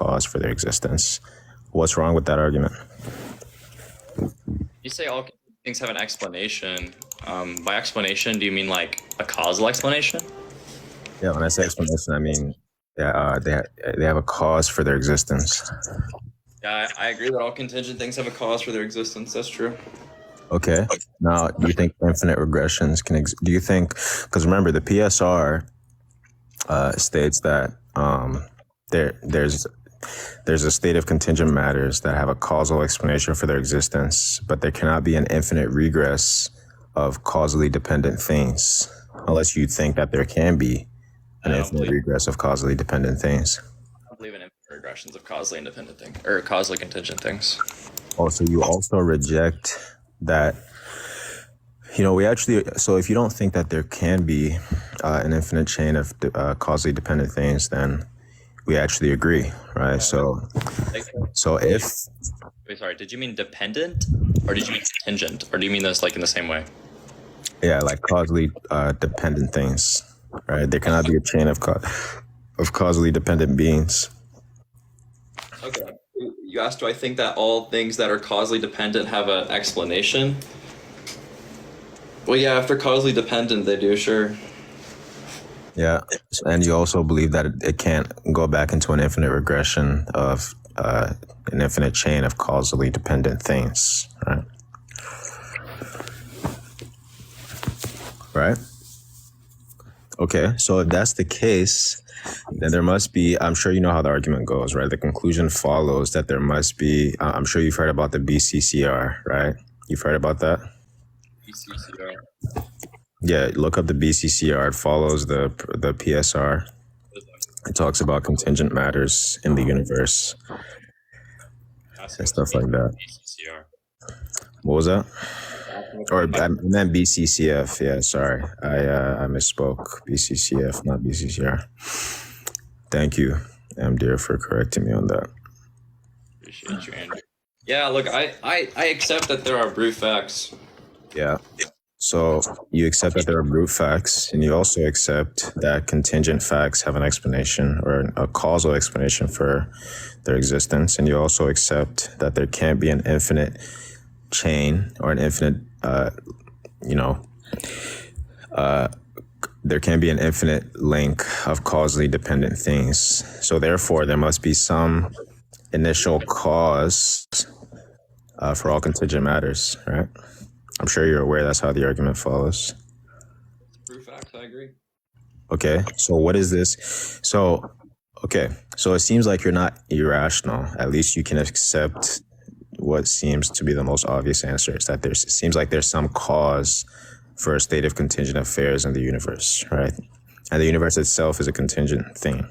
cause for their existence. What's wrong with that argument? You say all things have an explanation. By explanation, do you mean like a causal explanation? Yeah, when I say explanation, I mean they have a cause for their existence. Yeah, I agree that all contingent things have a cause for their existence. That's true. Okay. Now, do you think infinite regressions can do you think, because remember, the PSR states that there's a state of contingent matters that have a causal explanation for their existence, but there cannot be an infinite regress of causally dependent things, unless you think that there can be an infinite regress of causally dependent things. I don't believe in infinite regressions of causally independent things, or causally contingent things. Also, you also reject that, so if you don't think that there can be an infinite chain of causally dependent things, then we actually agree, right? So if... Wait, sorry, did you mean dependent, or did you mean contingent, or do you mean those like in the same way? Yeah, like causally dependent things, right? There cannot be a chain of causally dependent beings. Okay. You asked, do I think that all things that are causally dependent have an explanation? Well, yeah, if they're causally dependent, they do, sure. Yeah, and you also believe that it can't go back into an infinite regression of an infinite chain of causally dependent things, right? Right? Okay, so if that's the case, then there must be, I'm sure you know how the argument goes, right? The conclusion follows that there must be, I'm sure you've heard about the BCCR, right? You've heard about that? BCCR. Yeah, look up the BCCR. It follows the PSR. It talks about contingent matters in the universe and stuff like that. BCCR. What was that? Or I meant BCCF. Yeah, sorry, I misspoke. BCCF, not BCCR. Thank you, dear, for correcting me on that. Appreciate you, Andrew. Yeah, look, I accept that there are brute facts. Yeah. So you accept that there are brute facts, and you also accept that contingent facts have an explanation or a causal explanation for their existence, and you also accept that there can't be an infinite chain or an infinite, there can be an infinite link of causally dependent things. So therefore, there must be some initial cause for all contingent matters, right? I'm sure you're aware that's how the argument follows. Brute facts, I agree. Okay, so what is this? So it seems like you're not irrational. At least you can accept what seems to be the most obvious answer. Is that it seems like there's some cause for a state of contingent affairs in the universe, right? And the universe itself is a contingent thing.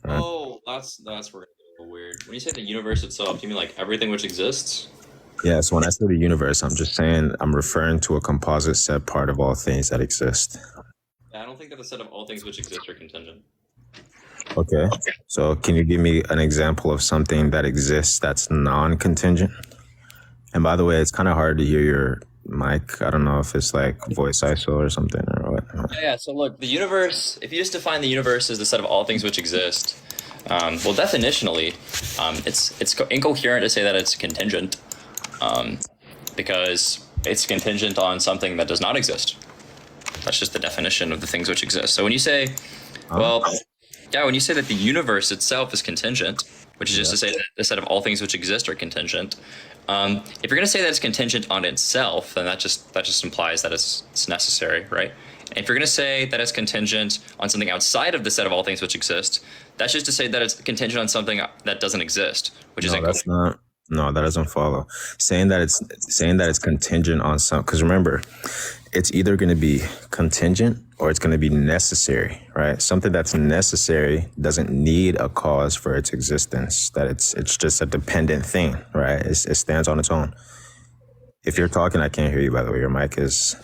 Right? Oh, that's where it's a little weird. When you say the universe itself, do you mean like everything which exists? Yeah, so when I say the universe, I'm just saying I'm referring to a composite set part of all things that exist. Yeah, I don't think that the set of all things which exist are contingent. Okay. So can you give me an example of something that exists that's non-contingent? And by the way, it's kind of hard to hear your mic. I don't know if it's like voice ISO or something or what. Yeah, so look, the universe, if you just define the universe as the set of all things which exist, well, definitionally, it's incoherent to say that it's contingent, because it's contingent on something that does not exist. That's just the definition of the things which exist. So when you say, when you say that the universe itself is contingent, which is just to say that the set of all things which exist are contingent, if you're going to say that it's contingent on itself, then that just implies that it's necessary, right? And if you're going to say that it's contingent on something outside of the set of all things which exist, that's just to say that it's contingent on something that doesn't exist, which is incoherent. No, that doesn't follow. Saying that it's contingent on some, because remember, it's either going to be contingent or it's going to be necessary, right? Something that's necessary doesn't need a cause for its existence. That it's just a dependent thing, right? It stands on its own. If you're talking, I can't hear you. By the way, your mic is.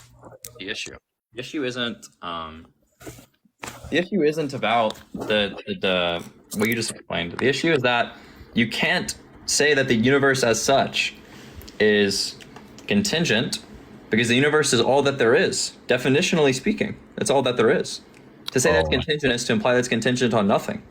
The issue. The issue isn't. The issue isn't about the what you just explained. The issue is that you can't say that the universe as such is contingent because the universe is all that there is. Definitionally speaking, that's all that there is. To say that's contingent is to imply that's contingent on nothing.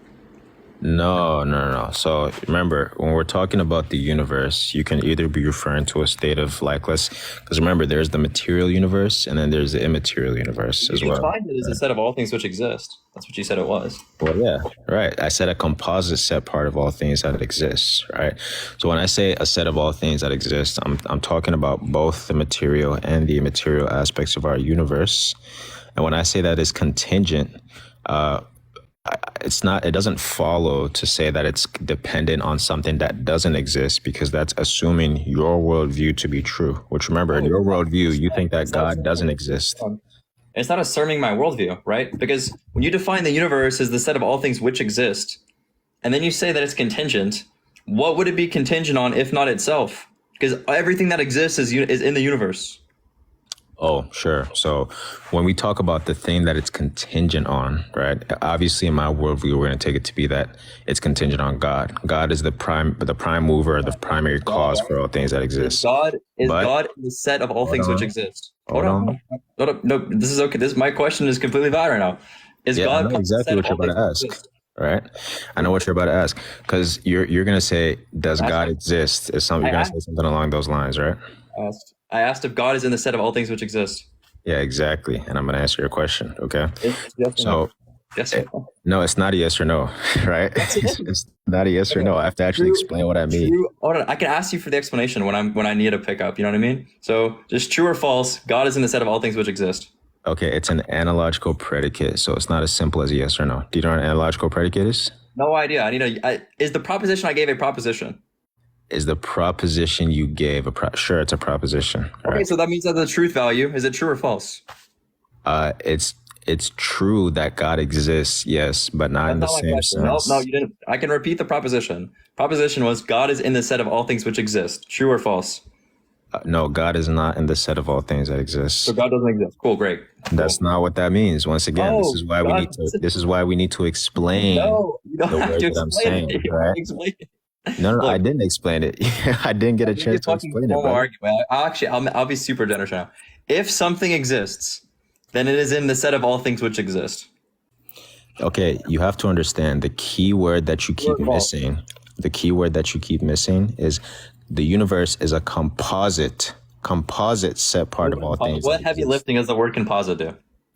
No. So remember, when we're talking about the universe, you can either be referring to a state of like, because remember, there's the material universe and then there's the immaterial universe as You well. defined it as a set of all things which exist. That's what you said it was. Well, yeah, right. I said a composite set part of all things that exists, right? So when I say a set of all things that exist, I'm talking about both the material and the immaterial aspects of our universe. And when I say that is contingent, it's not, it doesn't follow to say that it's dependent on something that doesn't exist, because that's assuming your worldview to be true, which, remember, in your worldview, you think that God doesn't exist. It's not affirming my worldview, right? Because when you define the universe as the set of all things which exist, and then you say that it's contingent, what would it be contingent on if not itself? Because everything that exists is in the universe. Oh, sure. So when we talk about the thing that it's contingent on, right? Obviously, in my worldview, we're going to take it to be that it's contingent on God. God is the prime mover, the primary cause for all things that exist. God in the set of all things which exist. Hold on. No, this is okay. My question is completely valid right now. Is God I know exactly what you're about to ask, right? I know what you're about to ask, because you're going to say, "Does God exist?" Is something you're going to say something along those lines, right? I asked if God is in the set of all things which exist. Yeah, exactly. And I'm going to answer your question. Okay. Yes, so, yes or no? No, it's not a yes or no, right? It's not a yes or no. I have to actually explain what I mean. Hold on. I can ask you for the explanation when I need a pickup. You know what I mean? So, just true or false? God is in the set of all things which exist. Okay, it's an analogical predicate, so it's not as simple as a yes or no. Do you know what an analogical predicate is? No idea. Is the proposition I gave a proposition? Is the proposition you gave sure, it's a proposition. Okay, right. So that means that the truth value, is it true or false? It's true that God exists, yes, but not in the same sense. No, you didn't. I can repeat the proposition. Proposition was God is in the set of all things which exist. True or false? No, God is not in the set of all things that exist. So God doesn't exist. Cool, great. That's not what that means. Once again, this is why we need to explain the word that I'm saying. Right? Explain it. No, I didn't explain it. I didn't get a chance to explain it. I'll be super generous now. If something exists, then it is in the set of all things which exist. Okay, you have to understand the key word that you keep missing. The key word that you keep missing is the universe is a composite set part of all things. What heavy lifting does the word composite do?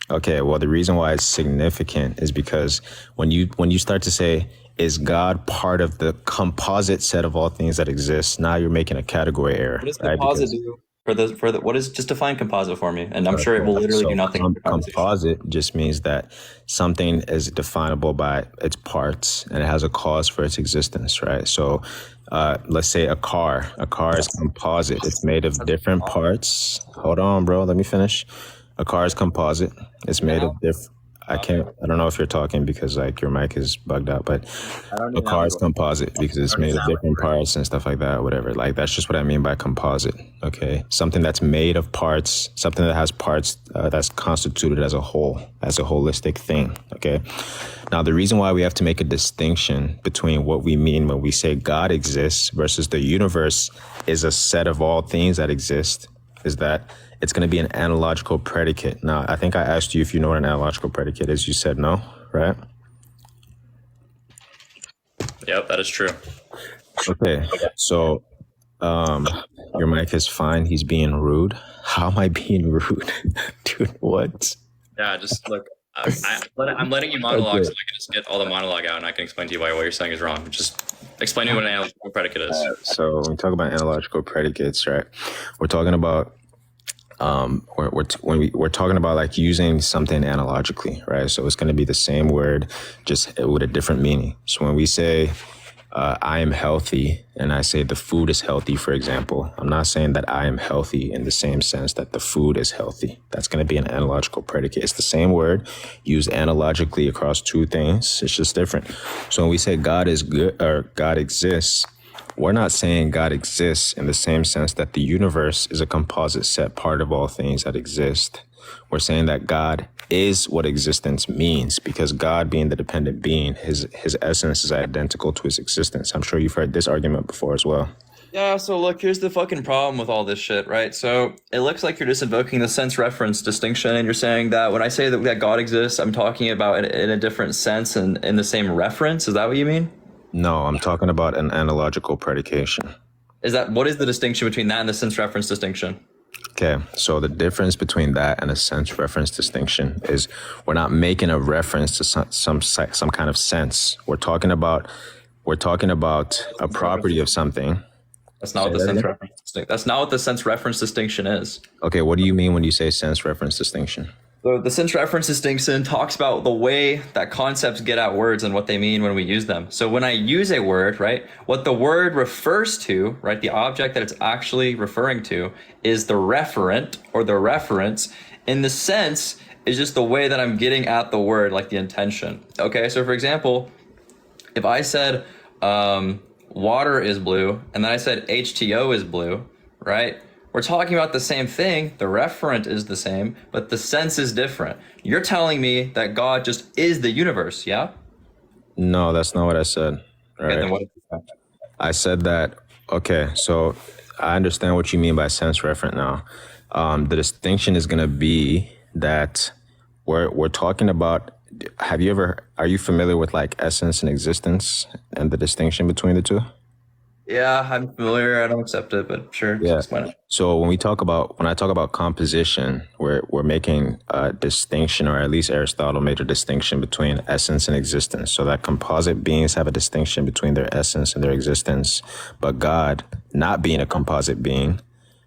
Okay, well, the reason why it's significant is because when you start to say, is God part of the composite set of all things that exist? Now you're making a category error. What does composite do for the what is, just define composite for me? And I'm sure it will literally do nothing. Composite just means that something is definable by its parts and it has a cause for its existence, right? So let's say a car is composite. It's made of different parts. Hold on, bro. Let me finish. A car is composite. It's made of different. I don't know if you're talking because like your mic is bugged out, but a car is composite because it's made of different parts and stuff like that, whatever. Like that's just what I mean by composite. Okay. Something that's made of parts, something that has parts that's constituted as a whole, as a holistic thing. Okay. Now, the reason why we have to make a distinction between what we mean when we say God exists versus the universe is a set of all things that exist is that it's going to be an analogical predicate. Now, I think I asked you if you know what an analogical predicate is. You said no, right? Yep, that is true. Okay, so your mic is fine. He's being rude. How am I being rude? Dude, what? Yeah, just look. I'm letting you monologue so I can just get all the monologue out and I can explain to you why what you're saying is wrong. Just explain to me what an analogical predicate is. So when we talk about analogical predicates, right, we're talking about we're talking about like using something analogically, right? So it's going to be the same word, just with a different meaning. So when we say I am healthy and I say the food is healthy, for example, I'm not saying that I am healthy in the same sense that the food is healthy. That's going to be an analogical predicate. It's the same word used analogically across two things. It's just different. So when we say God is good or God exists, we're not saying God exists in the same sense that the universe is a composite set part of all things that exist. We're saying that God is what existence means because God being the dependent being, his essence is identical to his existence. I'm sure you've heard this argument before as well. Yeah, so look, here's the fucking problem with all this shit, right? So it looks like you're just invoking the sense reference distinction and you're saying that when I say that God exists, I'm talking about it in a different sense and in the same reference. Is that what you mean? No, I'm talking about an analogical predication. What is the distinction between that and the sense reference distinction? Okay, so the difference between that and a sense reference distinction is we're not making a reference to some kind of sense. We're talking about a property of something. That's not what the sense reference distinction. That's not what the sense reference distinction is. Okay, what do you mean when you say sense reference distinction? So the sense reference distinction talks about the way that concepts get at words and what they mean when we use them. So when I use a word, right, what the word refers to, right, the object that it's actually referring to is the referent or the reference. In the sense is just the way that I'm getting at the word, like the intention. Okay, so for example, if I said water is blue and then I said H2O is blue, right? We're talking about the same thing. The referent is the same, but the sense is different. You're telling me that God just is the universe, yeah? No, that's not what I said. Okay, then what did you say? I said that, okay, so I understand what you mean by sense referent now. The distinction is going to be that we're talking about, are you familiar with like essence and existence and the distinction between the two? Yeah, I'm familiar. I don't accept it, but sure. Yeah. Explain it. So when I talk about composition, we're making a distinction, or at least Aristotle made a distinction between essence and existence. So that composite beings have a distinction between their essence and their existence, but God, not being a composite being,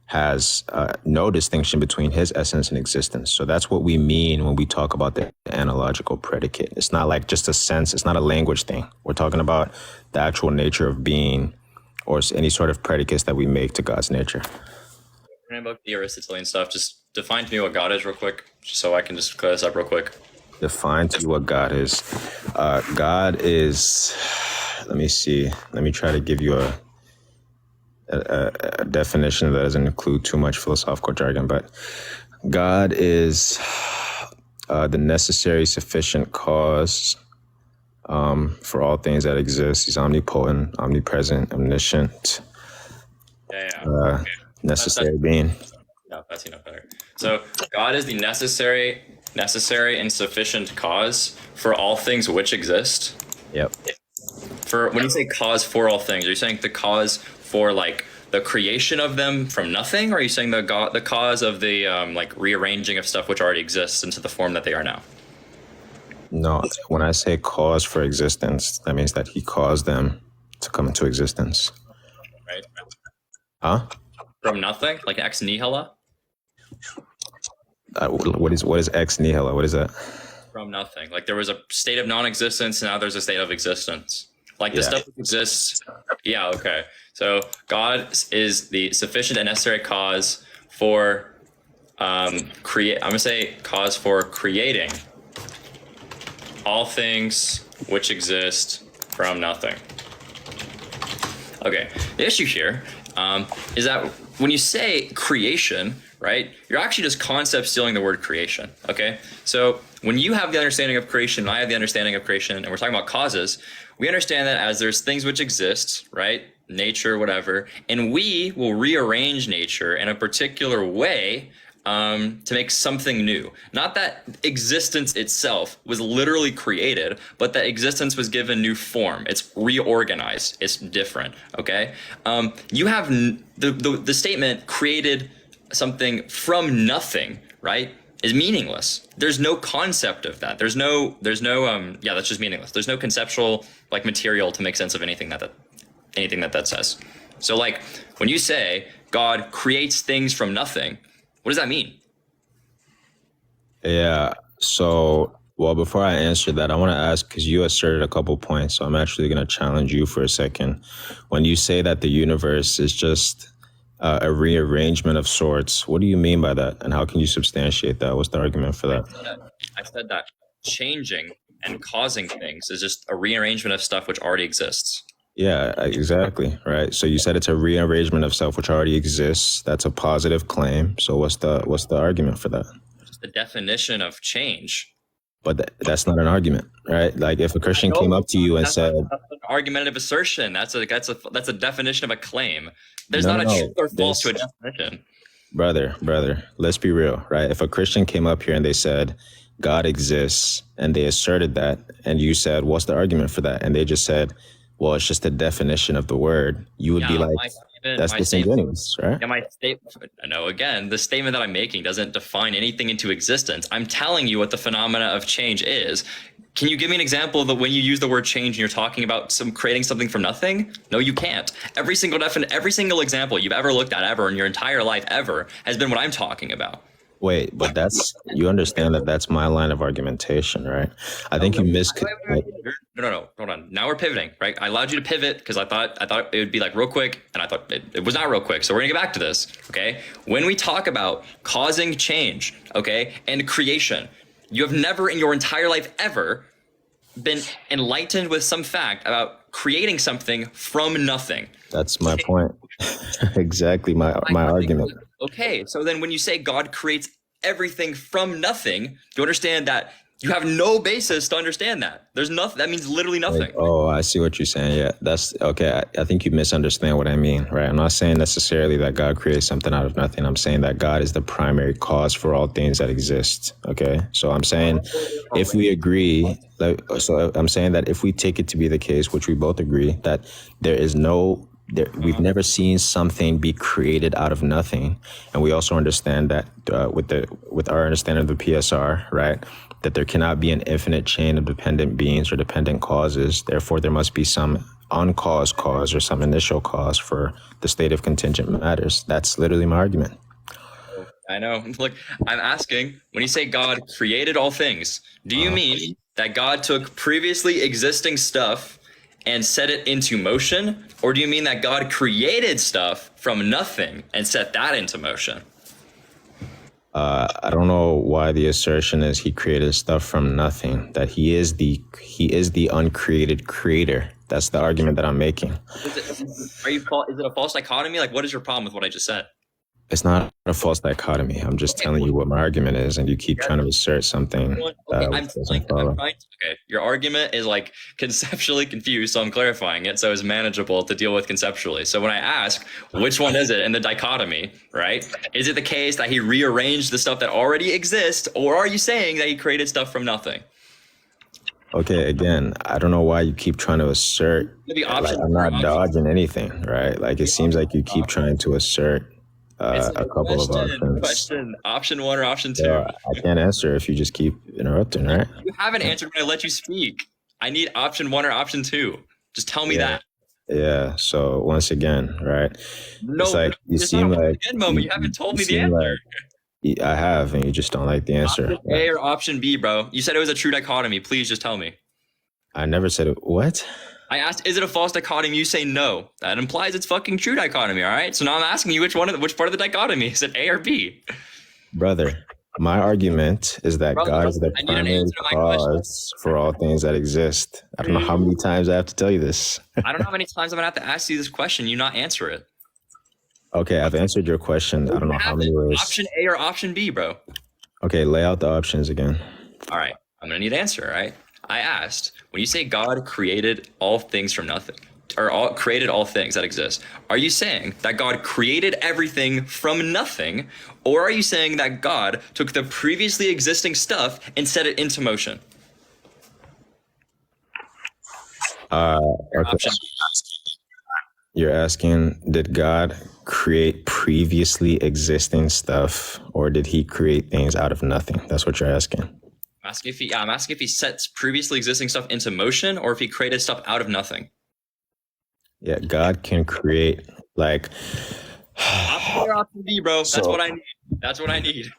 has no distinction between his essence and existence. So that's what we mean when we talk about the analogical predicate. It's not like just a sense. It's not a language thing. We're talking about the actual nature of being, or any sort of predicates that we make to God's nature. About the Aristotelian stuff, just define to me what God is real quick, just so I can just clear this up real quick. Define to you what God is. God is, let me see. Let me try to give you a definition that doesn't include too much philosophical jargon, but God is the necessary, sufficient cause for all things that exist. He's omnipotent, omnipresent, omniscient, Okay. necessary being. No, that's enough better. So God is the necessary and sufficient cause for all things which exist. Yep. For when you say cause for all things, are you saying the cause for like the creation of them from nothing, or are you saying the cause of the like rearranging of stuff which already exists into the form that they are now? No, when I say cause for existence, that means that he caused them to come into existence. Right. Huh? From nothing, like ex nihilo. What is ex nihilo? What is that? From nothing. Like there was a state of non-existence, and now there's a state of existence. Like the stuff that exists. Yeah. Okay. So God is the sufficient and necessary cause for create. I'm gonna say cause for creating all things which exist from nothing. Okay. The issue here is that when you say creation, right, you're actually just concept stealing the word creation. Okay. So when you have the understanding of creation, and I have the understanding of creation, and we're talking about causes, we understand that as there's things which exist, right, nature, whatever, and we will rearrange nature in a particular way to make something new. Not that existence itself was literally created, but that existence was given new form. It's reorganized. It's different. Okay. You have the statement created something from nothing, right, is meaningless. There's no concept of that. There's no that's just meaningless. There's no conceptual like material to make sense of anything that says. So like when you say God creates things from nothing, what does that mean? Yeah. So, well, before I answer that, I want to ask, because you asserted a couple points, so I'm actually going to challenge you for a second. When you say that the universe is just a rearrangement of sorts, what do you mean by that? And how can you substantiate that? What's the argument for that? I said that changing and causing things is just a rearrangement of stuff which already exists. Yeah, exactly. Right. So you said it's a rearrangement of stuff which already exists. That's a positive claim. So what's the argument for that? Just the definition of change. But that's not an argument, right? Like if a Christian came up to you and said, that's an argumentative assertion. That's a definition of a claim. There's not a truth or false to a definition. Brother, let's be real, right? If a Christian came up here and they said God exists and they asserted that, and you said, what's the argument for that? And they just said, well, it's just a definition of the word, you would be like, that's disingenuous, right? Yeah, my statement. No, again, the statement that I'm making doesn't define anything into existence. I'm telling you what the phenomena of change is. Can you give me an example that when you use the word change and you're talking about creating something from nothing? No, you can't. Every single example you've ever looked at ever in your entire life ever has been what I'm talking about. Wait, but you understand that that's my line of argumentation, right? I think you No, hold on. Now we're pivoting, right? I allowed you to pivot because I thought it would be like real quick, and I thought it was not real quick. So we're gonna get back to this, okay? When we talk about causing change, okay, and creation, you have never in your entire life ever been enlightened with some fact about creating something from nothing. That's my point. Exactly my argument. Okay, so then when you say God creates everything from nothing, you understand that you have no basis to understand that. There's nothing. That means literally nothing. Like, oh, I see what you're saying. Yeah, that's okay. I think you misunderstand what I mean, right? I'm not saying necessarily that God creates something out of nothing. I'm saying that God is the primary cause for all things that exist. Okay, so I'm saying if we agree, I'm saying that if we take it to be the case, which we both agree, that we've never seen something be created out of nothing, and we also understand that with our understanding of the PSR, right, that there cannot be an infinite chain of dependent beings or dependent causes. Therefore, there must be some uncaused cause or some initial cause for the state of contingent matters. That's literally my argument. I know. Look, I'm asking, when you say God created all things, do you mean that God took previously existing stuff and set it into motion? Or do you mean that God created stuff from nothing and set that into motion? I don't know why the assertion is he created stuff from nothing, that he is the uncreated creator. That's the argument that I'm making. Is it a false dichotomy? Like, what is your problem with what I just said? It's not a false dichotomy. I'm just telling you what my argument is, and you keep trying to assert something doesn't follow. Okay, your argument is like conceptually confused, so I'm clarifying it so it's manageable to deal with conceptually. So when I ask which one is it in the dichotomy, right? Is it the case that he rearranged the stuff that already exists, or are you saying that he created stuff from nothing? Okay, again, I don't know why you keep trying to assert. I'm not dodging anything, right? Like it seems like you keep trying to assert a couple of options. Option one or option two? I can't answer if you just keep interrupting, right? You haven't answered when I let you speak. I need option one or option two. Just tell me that. Yeah. So once again, right? No, it's like you seem like you haven't told me the answer. I have, and you just don't like the answer. Option A or option B, bro? You said it was a true dichotomy. Please just tell me. I never said it. What? I asked, is it a false dichotomy? You say no. That implies it's fucking true dichotomy, all right? So now I'm asking you which part of the dichotomy? Is it A or B? Brother, my argument is that God is the primary cause for all things that exist. I don't know how many times I have to tell you this. I don't know how many times I'm going to have to ask you this question. You not answer it. Okay, I've answered your question. I don't know how many ways. Option A or option B, bro? Okay, lay out the options again. All right, I'm going to need an answer, all right? I asked, when you say God created all things from nothing, or created all things that exist, are you saying that God created everything from nothing, or are you saying that God took the previously existing stuff and set it into motion? Okay. You're asking, did God create previously existing stuff, or did he create things out of nothing? That's what you're asking. I'm asking if he sets previously existing stuff into motion or if he created stuff out of nothing. Yeah, God can create option B, bro. That's what I need.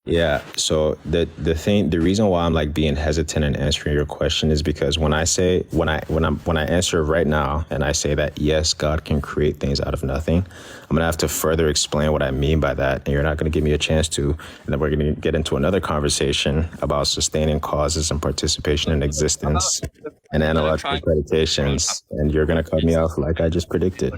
Yeah. So the reason why I'm being hesitant in answering your question is because when I answer right now and I say that yes, God can create things out of nothing, I'm gonna have to further explain what I mean by that, and you're not gonna give me a chance to, and then we're gonna get into another conversation about sustaining causes and participation in existence and analogical predictions, and you're gonna cut me off like I just predicted.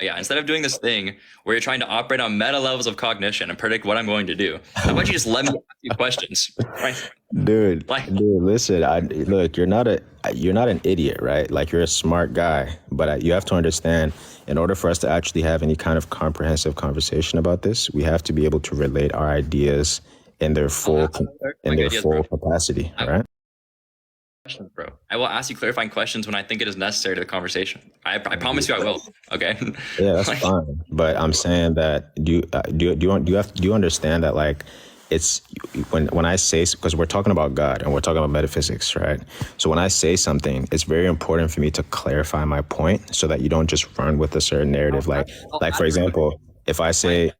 Instead of doing this thing where you're trying to operate on meta levels of cognition and predict what I'm going to do, how about you just let me ask you questions? Right? Dude, listen, look, you're not an idiot, right? Like, you're a smart guy, but you have to understand, in order for us to actually have any kind of comprehensive conversation about this, we have to be able to relate our ideas in their full capacity, right? questions, bro. I will ask you clarifying questions when I think it is necessary to the conversation. I promise you I will. Okay. Yeah, that's Like, fine. But I'm saying that do you understand that like it's when I say, because we're talking about God and we're talking about metaphysics, right? So when I say something, it's very important for me to clarify my point so that you don't just run with a certain narrative. Like for example, if I say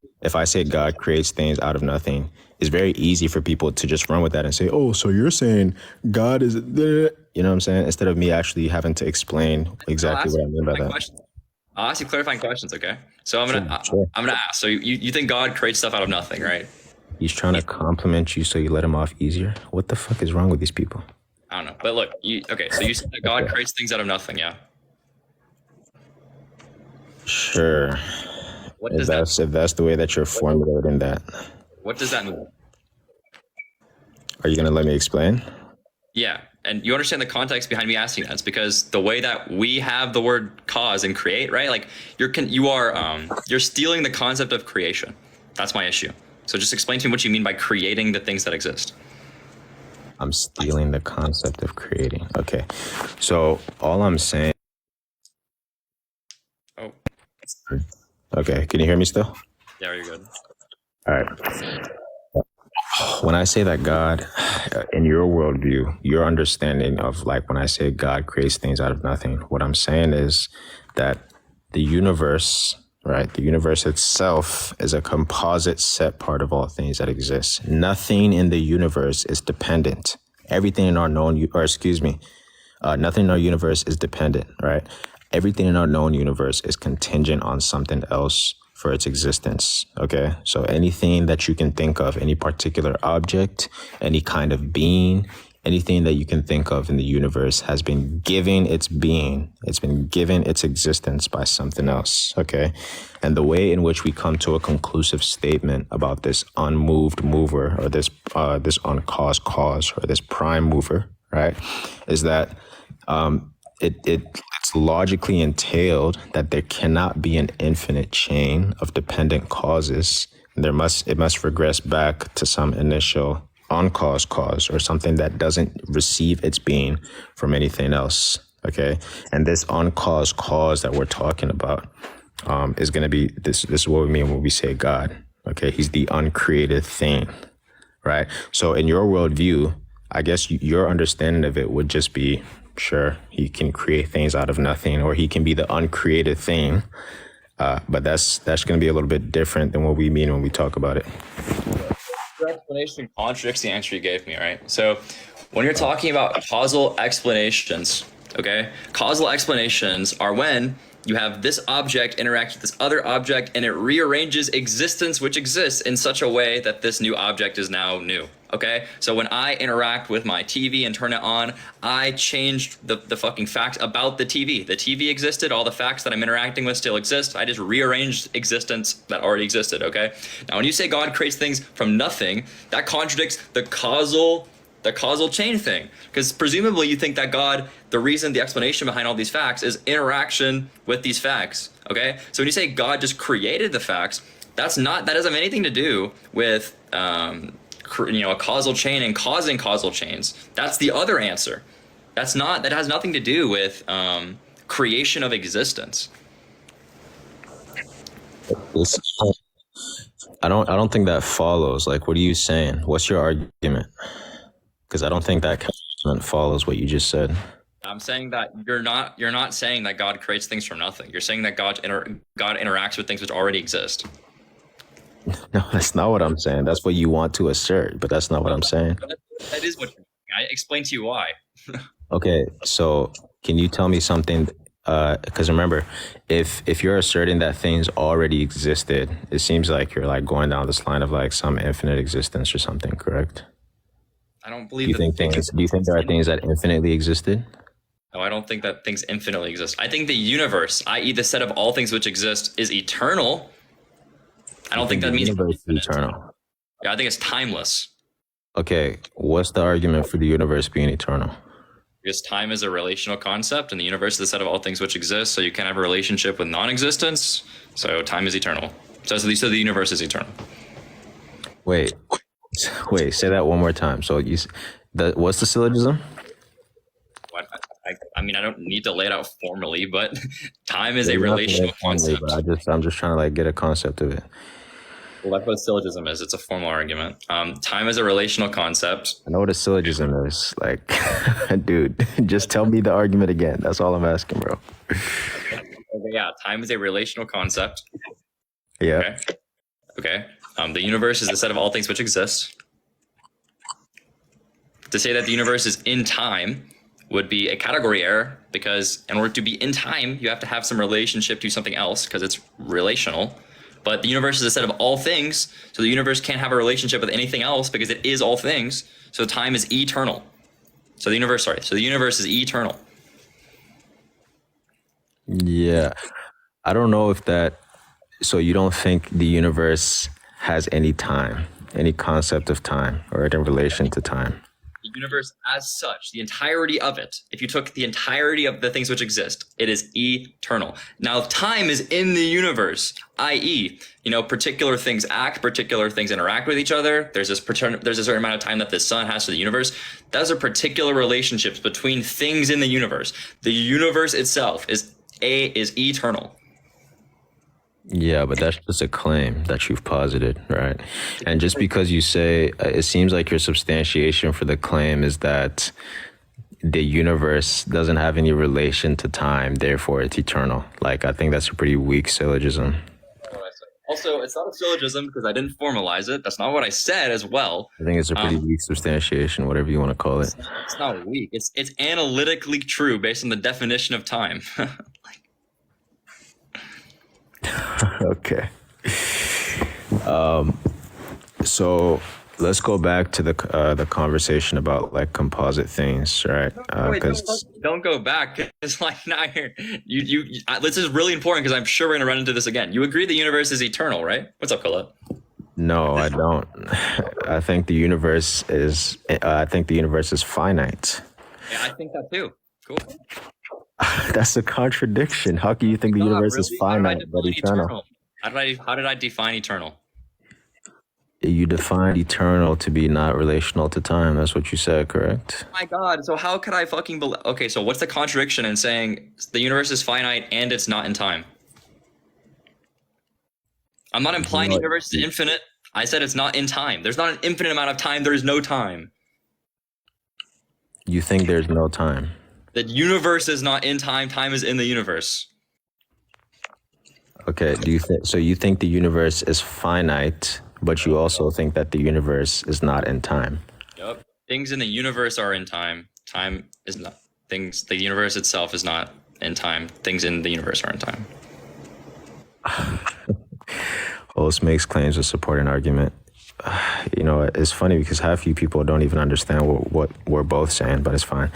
God creates things out of nothing, it's very easy for people to just run with that and say, oh, so you're saying God is, you know what I'm saying? Instead of me actually having to explain exactly what I mean by that. I'll ask you clarifying questions, okay? So I'm gonna Sure. I'm gonna ask. So you think God creates stuff out of nothing, right? He's trying to compliment you so you let him off easier. What the fuck is wrong with these people? I don't know. But look, okay, so you said that God creates things out of nothing, yeah? Sure. What does that If that's the way that you're formulating that, what does that mean? are you gonna let me explain? Yeah. And you understand the context behind me asking that. It's because the way that we have the word cause and create, right? Like you're stealing the concept of creation. That's my issue. So just explain to me what you mean by creating the things that exist. I'm stealing the concept of creating. Okay. So all I'm saying. Oh, Okay. Can you hear me still? yeah, you're good. All right. When I say that God, in your worldview, your understanding of like when I say God creates things out of nothing, what I'm saying is that the universe, right? The universe itself is a composite set part of all things that exist. Nothing in the universe is dependent. Everything in our known, nothing in our universe is dependent, right? Everything in our known universe is contingent on something else for its existence. Okay. So anything that you can think of, any particular object, any kind of being, anything that you can think of in the universe has been given its being. It's been given its existence by something else. Okay. And the way in which we come to a conclusive statement about this unmoved mover or this uncaused cause or this prime mover, right, is that it's logically entailed that there cannot be an infinite chain of dependent causes. It must regress back to some initial uncaused cause or something that doesn't receive its being from anything else. Okay, and this uncaused cause that we're talking about is going to be this. This is what we mean when we say God. Okay, He's the uncreated thing, right? So in your worldview, I guess your understanding of it would just be, sure, He can create things out of nothing, or He can be the uncreated thing. But that's going to be a little bit different than what we mean when we talk about it. Your explanation contradicts the answer you gave me, right? So when you're talking about causal explanations, okay, causal explanations are when you have this object interact with this other object and it rearranges existence which exists in such a way that this new object is now new. Okay, so when I interact with my TV and turn it on, I changed the fucking facts about the TV. The TV existed, all the facts that I'm interacting with still exist. I just rearranged existence that already existed, okay? Now, when you say God creates things from nothing, that contradicts the causal chain thing. Because presumably you think that God, the reason, the explanation behind all these facts is interaction with these facts, okay? So when you say God just created the facts, that doesn't have anything to do with, a causal chain and causing causal chains. That's the other answer. That has nothing to do with creation of existence. I don't think that follows. Like, what are you saying? What's your argument? Because I don't think that follows what you just said. I'm saying that you're not saying that God creates things from nothing. You're saying that God interacts with things which already exist. No, that's not what I'm saying. That's what you want to assert, but that's not what I'm saying. That is what you're saying. I explained to you why. Okay, so can you tell me something? Because remember, if you're asserting that things already existed, it seems like you're like going down this line of like some infinite existence or something, correct? I don't believe. Do you think there are things that infinitely existed? No, I don't think that things infinitely exist. I think the universe, i.e., the set of all things which exist, is eternal. I don't think that means universe is eternal. Yeah, I think it's timeless. Okay, what's the argument for the universe being eternal? Because time is a relational concept, and the universe is the set of all things which exist. So you can't have a relationship with non-existence. So time is eternal. So the universe is eternal. Wait, say that one more time. So what's the syllogism? mean, I don't need to lay it out formally, but time is Yeah, a you don't have to relational make fun of me, but concept. I'm just trying to like get a concept of it. Well, that's what a syllogism is. It's a formal argument. Time is a relational concept. I know what a syllogism is. Like, dude, just tell me the argument again. That's all I'm asking, bro. Okay, yeah, time is a relational concept. Yeah. Okay. The universe is the set of all things which exist. To say that the universe is in time would be a category error, because in order to be in time, you have to have some relationship to something else, because it's relational. But the universe is a set of all things, so the universe can't have a relationship with anything else because it is all things. So time is eternal. So the universe is eternal. Yeah. I don't know if that. So you don't think the universe has any time, any concept of time, or in relation to time? The universe as such, the entirety of it, if you took the entirety of the things which exist, it is eternal. Now, time is in the universe, i.e., particular things act, particular things interact with each other. There's a certain amount of time that the sun has to the universe. Those are particular relationships between things in the universe. The universe itself is eternal. Yeah, but that's just a claim that you've posited, right? And just because you say, it seems like your substantiation for the claim is that the universe doesn't have any relation to time, therefore it's eternal. Like, I think that's a pretty weak syllogism. Also, it's not a syllogism because I didn't formalize it. That's not what I said as well. I think it's a pretty weak substantiation, whatever you want to call it. It's not weak. It's analytically true based on the definition of time. Okay. So let's go back to the conversation about like composite things, right? Wait, don't go back. It's like now here. This is really important because I'm sure we're gonna run into this again. You agree the universe is eternal, right? What's up, Colette? No, I don't. I think the universe is. I think the universe is finite. Yeah, I think that too. Cool. That's a contradiction. How can you think the universe is finite but eternal? How did I define eternal? You defined eternal to be not relational to time. That's what you said, correct? Oh my God. So how could I fucking believe? Okay, so what's the contradiction in saying the universe is finite and it's not in time? I'm not implying the universe is infinite. I said it's not in time. There's not an infinite amount of time. There is no time. You think there's no time? The universe is not in time. Time is in the universe. Okay. Do you think so? You think the universe is finite, but you also think that the universe is not in time. Yep. Things in the universe are in time. Time is not. Things. The universe itself is not in time. Things in the universe are in time. Holst makes claims to support an argument. It's funny because half you people don't even understand what we're both saying, but it's fine.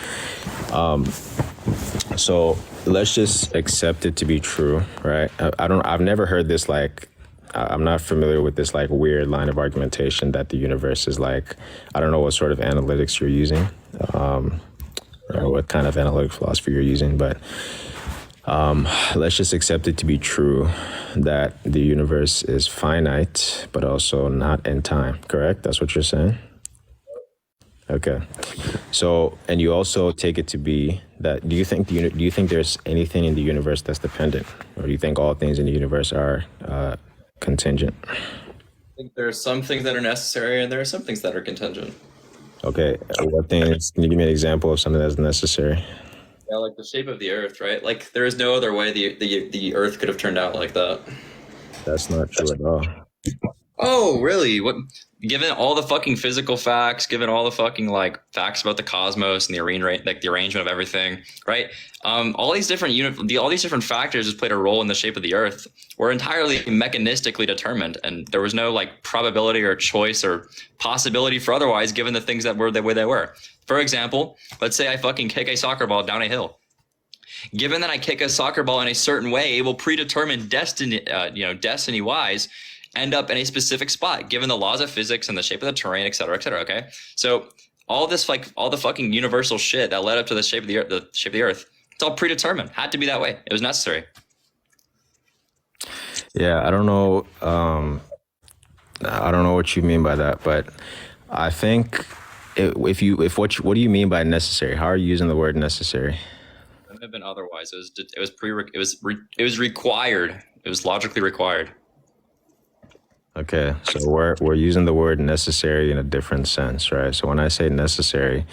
So let's just accept it to be true, right? I've never heard this, like, I'm not familiar with this like weird line of argumentation that the universe is like, I don't know what sort of analytics you're using, or what kind of analytic philosophy you're using, but let's just accept it to be true that the universe is finite, but also not in time, correct? That's what you're saying? Okay. So, and you also take it to be that, do you think there's anything in the universe that's dependent? Or do you think all things in the universe are contingent? I think there are some things that are necessary and there are some things that are contingent. Okay. What things, can you give me an example of something that's necessary? Yeah, like the shape of the Earth, right? Like there is no other way the Earth could have turned out like that. That's not true at all. Oh, really? What? Given all the fucking physical facts, given all the fucking like facts about the cosmos and the arrangement of everything, right? All these different all these different factors just played a role in the shape of the Earth. Were entirely mechanistically determined, and there was no like probability or choice or possibility for otherwise, given the things that were the way they were. For example, let's say I fucking kick a soccer ball down a hill. Given that I kick a soccer ball in a certain way, it will predetermine destiny, destiny-wise, end up in a specific spot, given the laws of physics and the shape of the terrain, et cetera, okay? So all this, like, all the fucking universal shit that led up to the shape of the Earth, it's all predetermined. Had to be that way. It was necessary. Yeah, I don't know. I don't know what you mean by that, but I think what do you mean by necessary? How are you using the word necessary? have been otherwise. It was required. It was logically required. Okay, so we're using the word necessary in a different sense, right? So when I say necessary,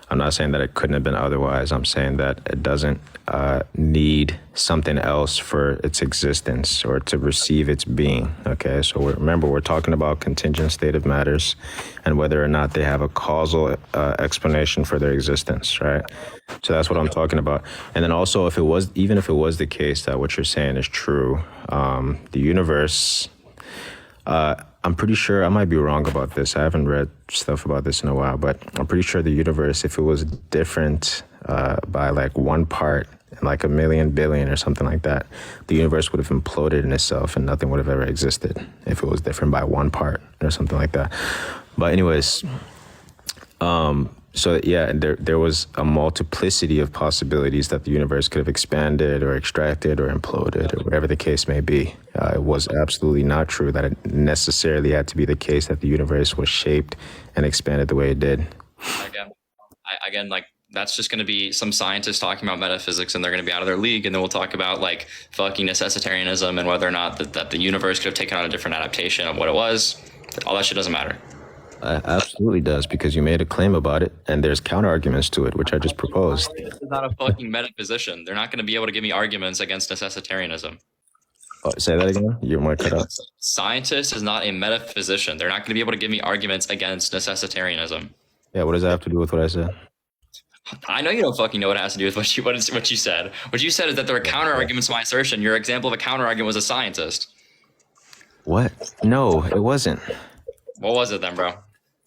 I'm not saying that it couldn't have been otherwise. I'm saying that it doesn't need something else for its existence or to receive its being. Okay, so remember, we're talking about contingent state of matters and whether or not they have a causal explanation for their existence, right? So that's what I'm talking about. And then also, even if it was the case that what you're saying is true, the universe. I'm pretty sure, I might be wrong about this. I haven't read stuff about this in a while, but I'm pretty sure the universe, if it was different by like one part in like a million billion or something like that, the universe would have imploded in itself and nothing would have ever existed if it was different by one part or something like that. But anyways, so yeah, there was a multiplicity of possibilities that the universe could have expanded or extracted or imploded or whatever the case may be. It was absolutely not true that it necessarily had to be the case that the universe was shaped and expanded the way it did. Again, like that's just going to be some scientists talking about metaphysics and they're going to be out of their league. And then we'll talk about like fucking necessitarianism and whether or not that the universe could have taken on a different adaptation of what it was. All that shit doesn't matter. Absolutely does, because you made a claim about it and there's counter arguments to it, which I just proposed. This is not a fucking metaphysician. They're not going to be able to give me arguments against necessitarianism. Oh, say that again? You might cut out. Scientist is not a metaphysician. They're not going to be able to give me arguments against necessitarianism. Yeah, what does that have to do with what I said? I know you don't fucking know what it has to do with what you said. What you said is that there are counter arguments to my assertion. Your example of a counter argument was a scientist. What? No, it wasn't. What was it then, bro?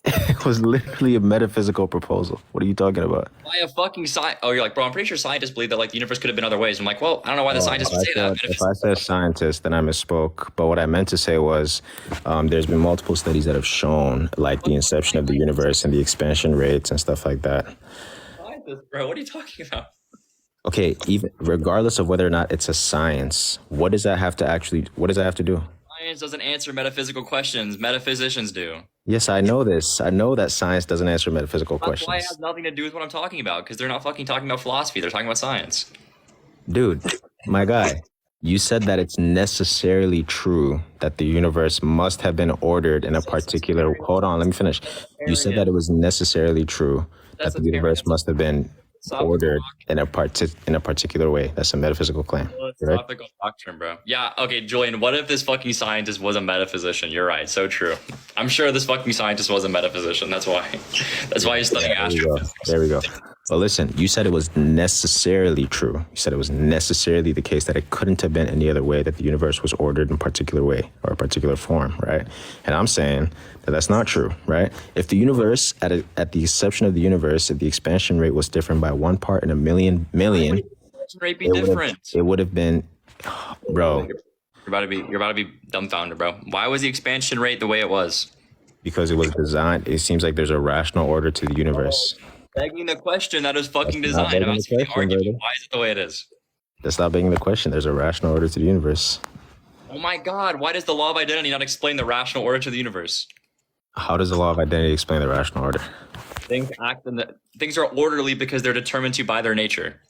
It was literally a metaphysical proposal. What are you talking about? Why a fucking Oh, you're like, bro, I'm pretty sure scientists believe that like the universe could have been other ways. I'm like, well, I don't know why the scientists would say that. If I said scientist, then I misspoke. But what I meant to say was there's been multiple studies that have shown like the inception of the universe and the expansion rates and stuff like that. Scientist, bro, what are you talking about? Okay, even regardless of whether or not it's a science, what does that have to do? Science doesn't answer metaphysical questions. Metaphysicians do. Yes, I know this. I know that science doesn't answer metaphysical questions. That's why it has nothing to do with what I'm talking about, because they're not fucking talking about philosophy. They're talking about science. Dude, my guy, you said that it's necessarily true that the universe must have been ordered in a particular... Hold on, let me finish. You said that it was necessarily true that the universe must have been ordered in a particular way. That's a metaphysical claim. Philosophical doctrine, bro. Yeah, okay, Julian, what if this fucking scientist was a metaphysician? You're right, so true. I'm sure this fucking scientist was a metaphysician. That's why he's studying astrophysics. There we go. But listen, you said it was necessarily true. You said it was necessarily the case that it couldn't have been any other way, that the universe was ordered in a particular way or a particular form, right? And I'm saying that that's not true, right? If the universe, at the inception of the universe, if the expansion rate was different by one part in a million, Rate be different. It would have been, bro. You're about to be dumbfounded, bro. Why was the expansion rate the way it was? Because it was designed. It seems like there's a rational order to the universe. Begging the question that is fucking designed. I'm asking the argument. Why is it the way it is? That's not begging the question. There's a rational order to the universe. Oh my God! Why does the law of identity not explain the rational order to the universe? How does the law of identity explain the rational order? Things are orderly because they're determined to by their nature.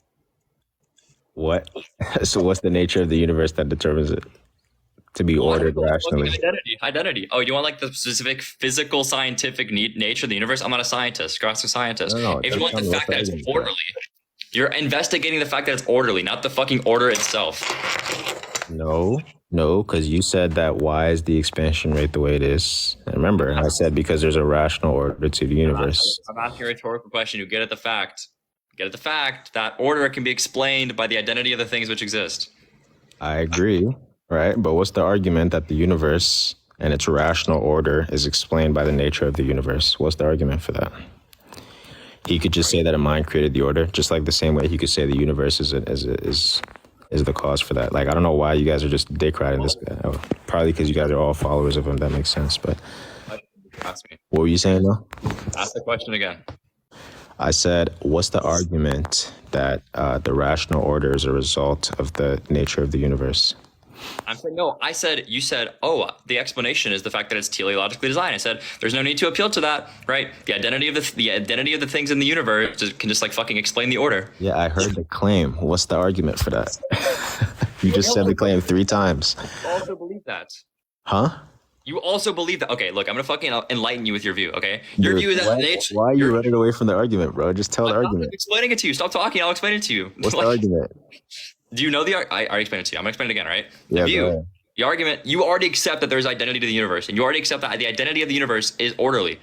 What? So what's the nature of the universe that determines it to be ordered rationally? Identity. Oh, you want like the specific physical scientific nature of the universe? I'm not a scientist. Go ask a scientist. No, if you want the fact that it's orderly, you're investigating the fact that it's orderly, not the fucking order itself. No, because you said that why is the expansion rate the way it is? And remember, I said because there's a rational order to the universe. I'm asking a rhetorical question. You get at the fact. Get at the fact that order can be explained by the identity of the things which exist. I agree, right? But what's the argument that the universe and its rational order is explained by the nature of the universe? What's the argument for that? He could just say that a mind created the order, just like the same way he could say the universe is the cause for that. Like, I don't know why you guys are just dick riding this guy. Probably because you guys are all followers of him. That makes sense. But what were you saying though? Ask the question again. I said, what's the argument that the rational order is a result of the nature of the universe? I'm saying no. You said, oh, the explanation is the fact that it's teleologically designed. I said, there's no need to appeal to that, right? The identity of the things in the universe can just like fucking explain the order. Yeah, I heard the claim. What's the argument for that? You just said the claim 3 times. You also believe that. Huh? You also believe that. Okay, look, I'm gonna fucking enlighten you with your view. Okay, your view is that nature. Why are you running away from the argument, bro? Just tell the argument. I'm explaining it to you. Stop talking. I'll explain it to you. What's the argument? Do you know I already explained it to you. I'm gonna explain it again, right? Yeah, The argument, you already accept that there's identity to the universe, and you already accept that the identity of the universe is orderly.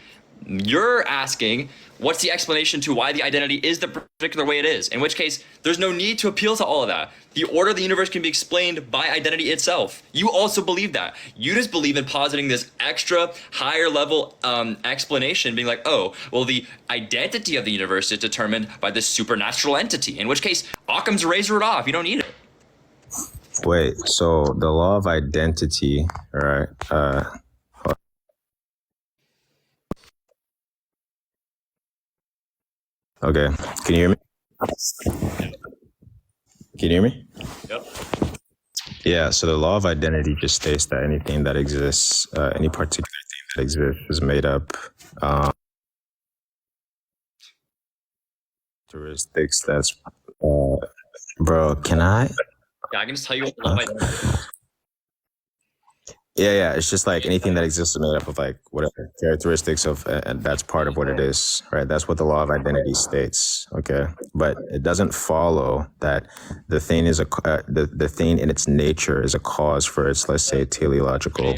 You're asking, what's the explanation to why the identity is the particular way it is? In which case, there's no need to appeal to all of that. The order of the universe can be explained by identity itself. You also believe that. You just believe in positing this extra higher level explanation, being like, oh, well, the identity of the universe is determined by this supernatural entity. In which case, Occam's razor it off. You don't need it. Wait, so the law of identity, right? Okay, can you hear me? Can you hear me? Yep. Yeah, so the law of identity just states that anything that exists, any particular thing that exists is made up characteristics that's bro, can I? Yeah, I can just tell you what the law of identity is. Yeah, it's just like anything that exists is made up of like whatever characteristics of, and that's part of what it is, right? That's what the law of identity states, okay? But it doesn't follow that the thing is the thing in its nature is a cause for its, let's say, teleological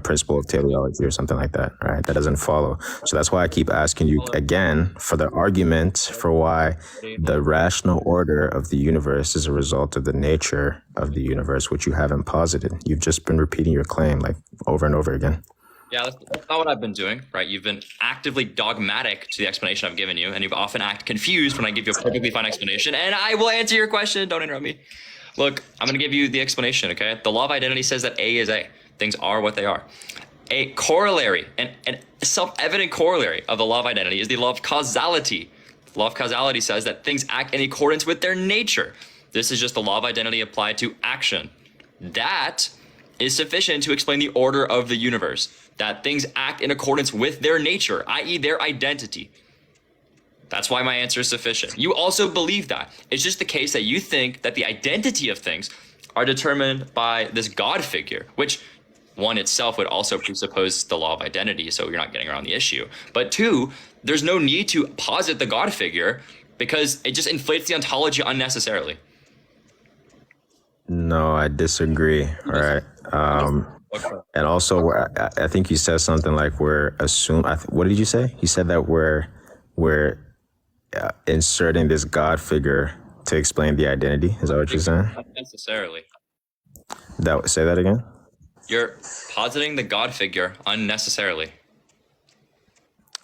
principle of teleology or something like that, right? That doesn't follow. So that's why I keep asking you again for the argument for why the rational order of the universe is a result of the nature of the universe, which you haven't posited. You've just been repeating your claim like over and over again. Yeah, that's not what I've been doing, right? You've been actively dogmatic to the explanation I've given you, and you've often acted confused when I give you a perfectly fine explanation, and I will answer your question. Don't interrupt me. Look, I'm going to give you the explanation, okay? The law of identity says that A is A. Things are what they are. A corollary, and self-evident corollary of the law of identity is the law of causality. The law of causality says that things act in accordance with their nature. This is just the law of identity applied to action. That is sufficient to explain the order of the universe, that things act in accordance with their nature, i.e. their identity. That's why my answer is sufficient. You also believe that. It's just the case that you think that the identity of things are determined by this God figure, which one itself would also presuppose the law of identity, so you're not getting around the issue. But two, there's no need to posit the God figure because it just inflates the ontology unnecessarily. No, I disagree. All right. And also, I think you said something like we're what did you say? You said that we're inserting this God figure to explain the identity. Is that what you're saying? Not necessarily. Say that again. You're positing the God figure unnecessarily.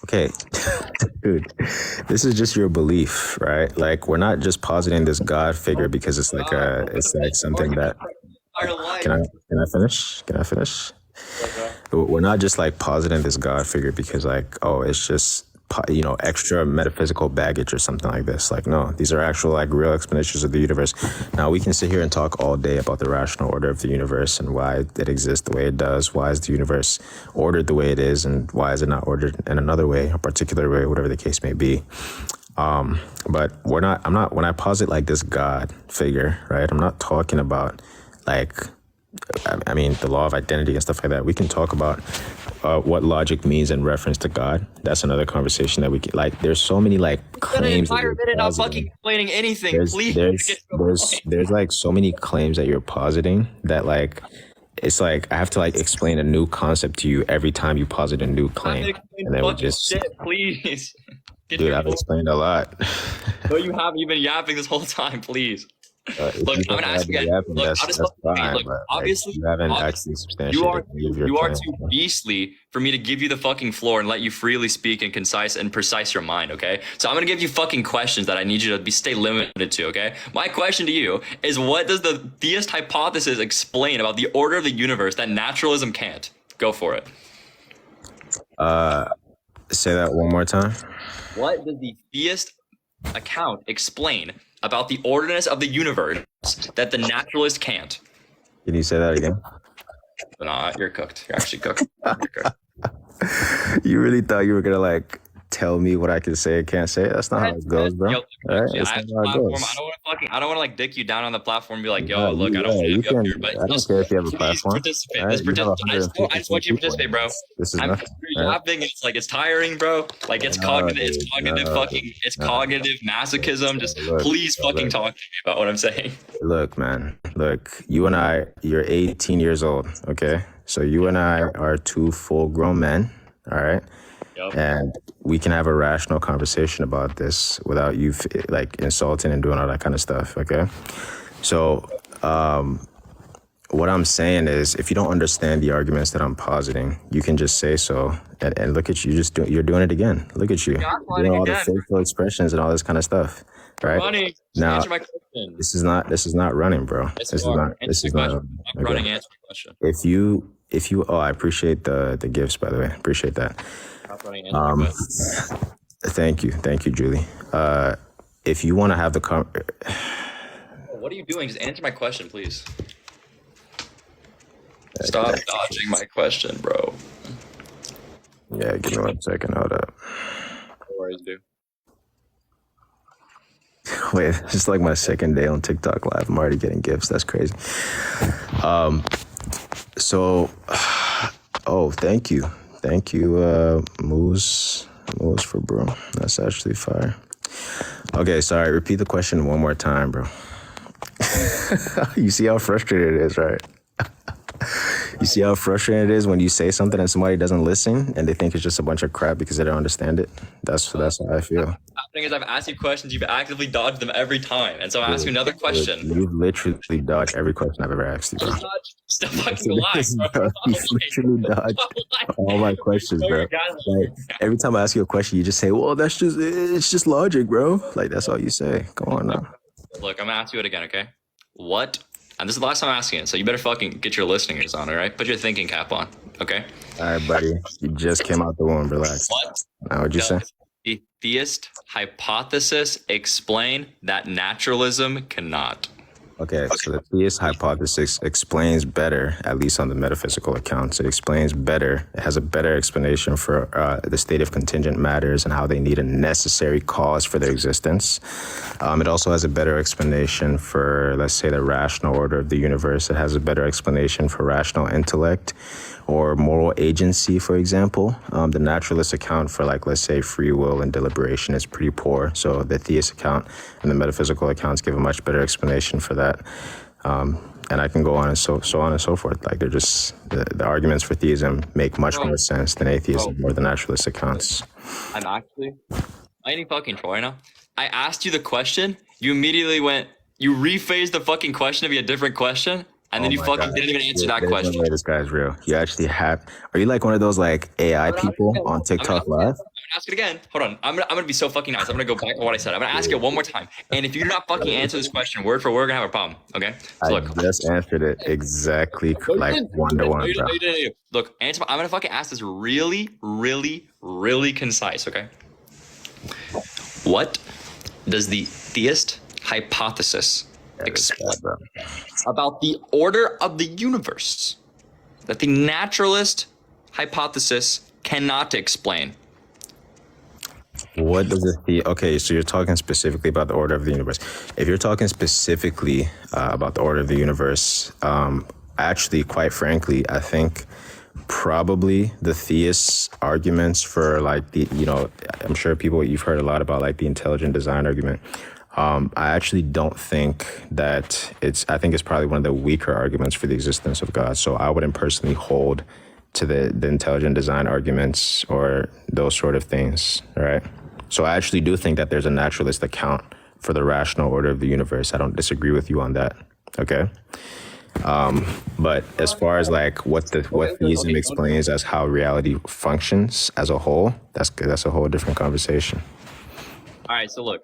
Okay, dude, this is just your belief, right? Like we're not just positing this God figure because it's like something that. Can I finish? Can I finish? We're not just like positing this God figure because like, oh, it's just, extra metaphysical baggage or something like this. Like, no, these are actual like real explanations of the universe. Now we can sit here and talk all day about the rational order of the universe and why it exists the way it does. Why is the universe ordered the way it is, and why is it not ordered in another way, a particular way, whatever the case may be. But when I posit like this God figure, right? I'm not talking about like, I mean, the law of identity and stuff like that. We can talk about what logic means in reference to God. That's another conversation that we can, like, there's so many like claims. An entire minute not fucking explaining anything, please. There's like so many claims that you're positing that like, it's like I have to like explain a new concept to you every time you posit a new claim. And then we just shit, please. Dude, I've explained a lot. No, you haven't. You've been yapping this whole time, please. Look, I'm gonna ask you again. Look, obviously, you haven't actually substantiated. You are too beastly for me to give you the fucking floor and let you freely speak and concise and precise your mind. Okay, so I'm gonna give you fucking questions that I need you to stay limited to. Okay, my question to you is: what does the theist hypothesis explain about the order of the universe that naturalism can't? Go for it. Say that one more time. What does the theist account explain about the orderness of the universe that the naturalist can't? Can you say that again? Nah, you're cooked. You're actually cooked. You're cooked. You really thought you were gonna like tell me what I can say and can't say? That's not how it goes, bro. Yo, All right, actually, that's I not have the how it platform. goes. I don't want to like dick you down on the platform and be like, Yeah, yo, look, I don't want to you have you up can. here, but I don't just care if you have a please platform. participate. All right, Just you have participate. I just 154 want you to people. participate, bro. This is I'm nothing. you're All right? yapping. It's like it's tiring, bro. Like No, it's dude, cognitive no, fucking, it's no. cognitive masochism. Just Look, please fucking look, talk to me about what I'm saying. look, man. Look, you and I. You're 18 years old. Okay, so you and I are two full-grown men. All right. Yep. And we can have a rational conversation about this without you like insulting and doing all that kind of stuff. Okay. So, what I'm saying is, if you don't understand the arguments that I'm positing, you can just say so. And look at you, you're doing it again. Look at you, doing all the facial expressions and all this kind of stuff. Right Running. Just now, answer my question. this is not running, bro. Yes, This you is are. not. Answer This my is not. question. I'm Okay. running. Answer my question. If you, oh, I appreciate the gifts, by the way. Appreciate that. Stop running. Answer my question. Thank you, Julie. If you want to have the What are you doing? Just answer my question, please. Stop dodging my question, bro. yeah, give me 1 second. Hold up. No worries, dude. Wait, it's like my second day on TikTok live. I'm already getting gifts. That's crazy. So, oh, thank you, Moose for bro. That's actually fire. Okay, sorry. Repeat the question one more time, bro. You see how frustrated it is, right? You see how frustrating it is when you say something and somebody doesn't listen and they think it's just a bunch of crap because they don't understand it. That's how I feel. Happening is I've asked you questions, you've actively dodged them every time, and so I'm asking you another question. You've literally dodged every question I've ever asked you, bro. Stop fucking lying, bro. You've literally dodged all my questions, bro. Like, every time I ask you a question, you just say, "Well, it's just logic, bro." Like that's all you say. Come on now. Look, I'm gonna ask you it again, okay? What? And this is the last time I'm asking it, so you better fucking get your listeners on, all right? Put your thinking cap on, okay? All right, buddy. You just came out the womb. Relax. What? Now, what'd you say? The theist hypothesis explain that naturalism cannot. Okay, so the theist hypothesis explains better, at least on the metaphysical accounts. It explains better. It has a better explanation for the state of contingent matters and how they need a necessary cause for their existence. It also has a better explanation for, let's say, the rational order of the universe. It has a better explanation for rational intellect or moral agency, for example. The naturalist account for, like, let's say, free will and deliberation is pretty poor. So the theist account and the metaphysical accounts give a much better explanation for that. And I can go on and so on and so forth. Like, they're just, the arguments for theism make much more sense than atheism or the naturalist accounts. I'm actually, I ain't fucking troll right now. I asked you the question, you immediately you rephrased the fucking question to be a different question. And then you fucking didn't even answer that question. No way this guy's real. You actually have. Are you like one of those like AI people on TikTok Live? I'm gonna ask it again. Hold on. I'm gonna be so fucking nice. I'm gonna go back on what I said. I'm gonna ask it one more time. And if you do not fucking answer this question word for word, we're gonna have a problem. Okay? So look. I just answered it exactly like 1-to-1, bro. Look, I'm gonna fucking ask this really, really, really concise. Okay? What does the theist hypothesis explain about the order of the universe that the naturalist hypothesis cannot explain? What does it okay, so you're talking specifically about the order of the universe. If you're talking specifically about the order of the universe, actually, quite frankly, I think probably the theist arguments for like I'm sure you've heard a lot about like the intelligent design argument. I actually don't think that I think it's probably one of the weaker arguments for the existence of God. So I wouldn't personally hold to the intelligent design arguments or those sort of things, right? So I actually do think that there's a naturalist account for the rational order of the universe. I don't disagree with you on that, okay? But as far as like what theism explains as how reality functions as a whole, that's a whole different conversation. All right, so look.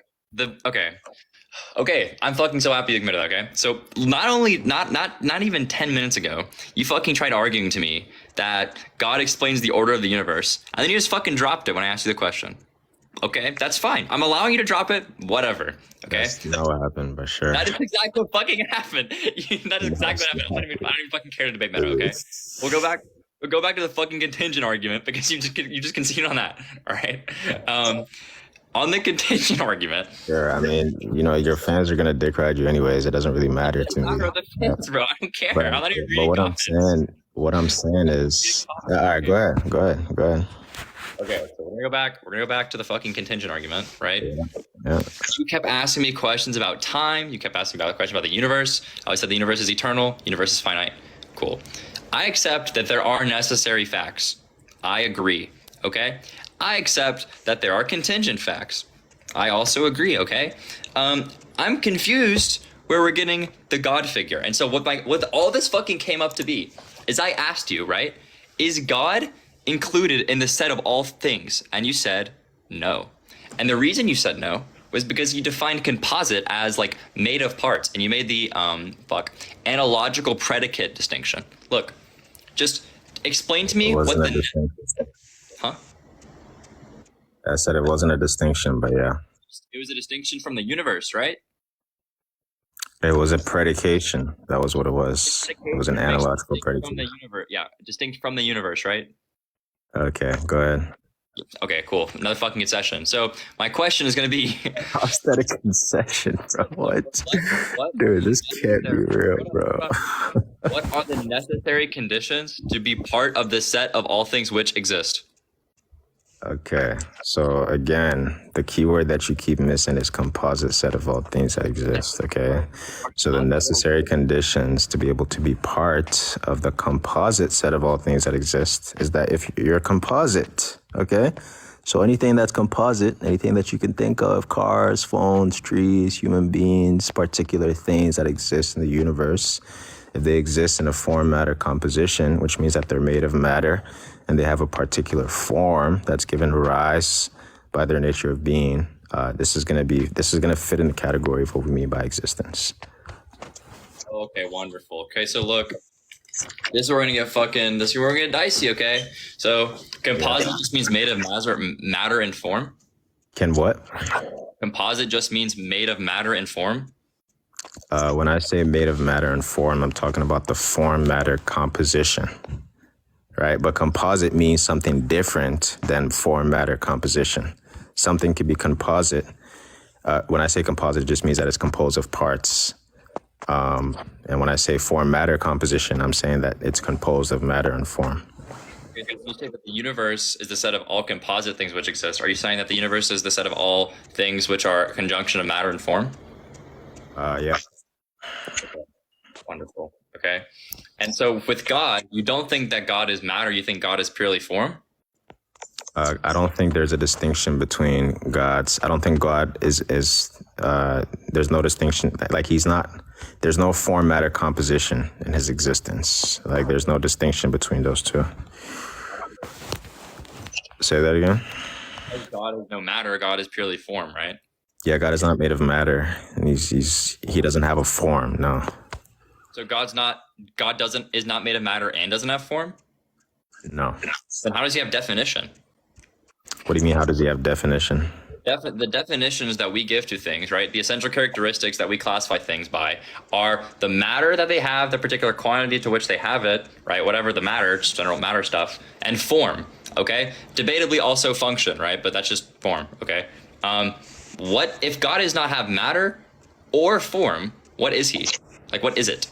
Okay, I'm fucking so happy you admitted that, okay? So not even 10 minutes ago, you fucking tried arguing to me that God explains the order of the universe, and then you just fucking dropped it when I asked you the question. Okay, that's fine. I'm allowing you to drop it. Whatever. Okay. That's not what happened, but sure. That is exactly what fucking happened. That is exactly what happened. I don't even fucking care to debate meta. Okay. We'll go back. We'll go back to the fucking contingent argument because you just conceded on that. All right. On the contingent argument. Sure. I mean, your fans are gonna dick ride you anyways. It doesn't really matter to me. The fans, bro. I don't care. But, I'm not even but reading comments. what I'm saying is, all right. Go ahead. Okay, so we're gonna go back to the fucking contingent argument, right? Yeah. You kept asking me questions about time. You kept asking me about a question about the universe. I always said the universe is eternal. Universe is finite. Cool. I accept that there are necessary facts. I agree. Okay. I accept that there are contingent facts. I also agree. Okay. I'm confused where we're getting the God figure, and so what all this fucking came up to be is I asked you, right? Is God included in the set of all things? And you said no. And the reason you said no was because you defined composite as like made of parts, and you made the analogical predicate distinction. Look, just explain to me what the huh? I said it wasn't a distinction, but yeah. It was a distinction from the universe, right? It was a predication. That was what it was. It was an analogical predication. From the universe, yeah, distinct from the universe, right? Okay, go ahead. Okay, cool. Another fucking concession. So my question is going to be... How's that a concession, bro? What? Dude, this can't be real, bro. What are the necessary conditions to be part of the set of all things which exist? Okay, so again, the key word that you keep missing is composite set of all things that exist, okay? So the necessary conditions to be able to be part of the composite set of all things that exist is that if you're a composite, okay? So anything that's composite, anything that you can think of, cars, phones, trees, human beings, particular things that exist in the universe, if they exist in a form, matter, composition, which means that they're made of matter, and they have a particular form that's given rise by their nature of being, this is gonna fit in the category of what we mean by existence. Okay, wonderful. Okay, so look, this is where we're gonna get dicey. Okay, so composite just means made of matter and form. Can what? Composite just means made of matter and form. When I say made of matter and form, I'm talking about the form, matter, composition. Right? But composite means something different than form, matter, composition. Something could be composite. When I say composite, it just means that it's composed of parts. And when I say form, matter, composition, I'm saying that it's composed of matter and form. Okay, you say that the universe is the set of all composite things which exist. Are you saying that the universe is the set of all things which are a conjunction of matter and form? Yeah. Okay. Wonderful. Okay. And so with God, you don't think that God is matter, you think God is purely form? I don't think there's a distinction between gods. I don't think God is there's no distinction. Like there's no form, matter, composition in his existence. Like there's no distinction between those two. Say that again. God is no matter, God is purely form, right? Yeah, God is not made of matter, and he doesn't have a form. No. So God is not made of matter and doesn't have form? No. Then how does he have definition? What do you mean? How does he have definition? The definitions that we give to things, right? The essential characteristics that we classify things by are the matter that they have, the particular quantity to which they have it, right? Whatever the matter, just general matter stuff, and form, okay? Debatably also function, right? But that's just form, okay? What if God does not have matter or form? What is he? Like, what is it?